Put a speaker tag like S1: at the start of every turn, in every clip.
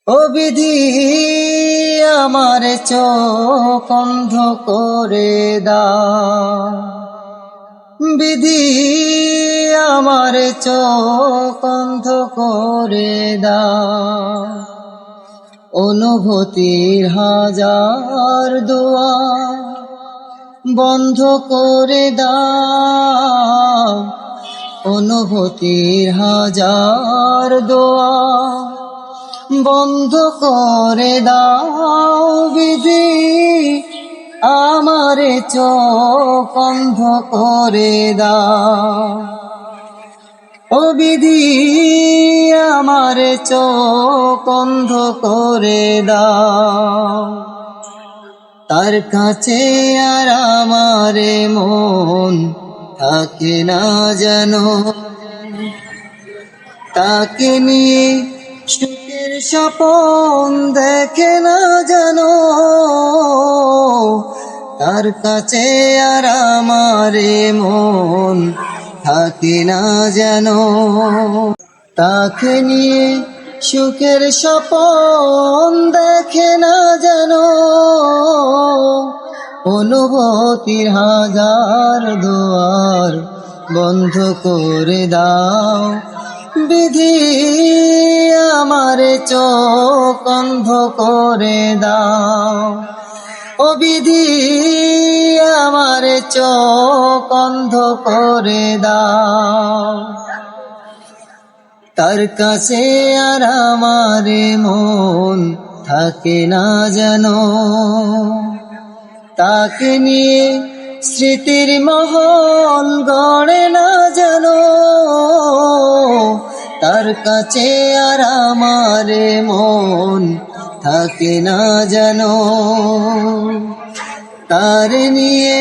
S1: ও বিধি আমার চোখ অন্ধ করে দাও, বিধি আমার চোখ অন্ধ করে দাও। অনুভূতির হাজার দুয়ার বন্ধ করে দাও, অনুভূতির হাজার দুয়ার বন্ধ করে দাও। বিধি আমারে চোখ অন্ধ করে দাও, ও বিধি আমারে চোখ অন্ধ করে দাও। তার কাছে আর আমারে মন থাকে না যেন, তাকে নিয়ে সুখের স্বপন দেখে না যেন। তার কাছে আর আমারে মন থাকে না যেন, তাকে নিয়ে সুখের স্বপন দেখে না যেন। অনুভূতির হাজার দুয়ার বন্ধ করে দাও, বিধি আমারে চোখ অন্ধ করে দাও। ও বিধি আমারে চোখ অন্ধ করে দাও। তার কাছে আর আমারে মন থাকে না যেন, তাকে নিয়ে স্মৃতির মহল গড়ে না যেন। তার কাছে আর আমারে মন থাকে না যেন, তার নিয়ে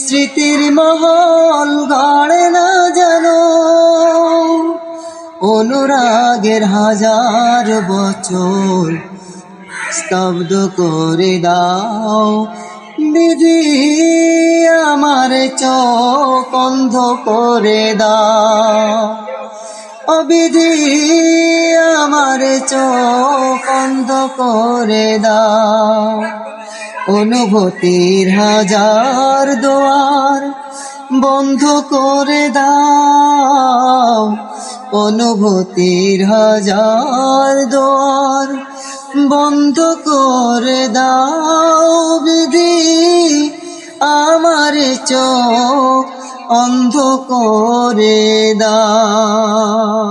S1: স্মৃতির মহল গড়ে না যেন। অনুরাগের হাজার বছর স্তব্ধ করে দাও, বিধি আমার চোখ অন্ধ করে দাও। ও বিধি আমার চোখ অন্ধ করে দাও। অনুভূতির হাজার দুয়ার বন্ধ করে দাও, অনুভূতির হাজার দুয়ার বন্ধ করে দাও। বিধি আমার চোখ অন্ধ করে দাও।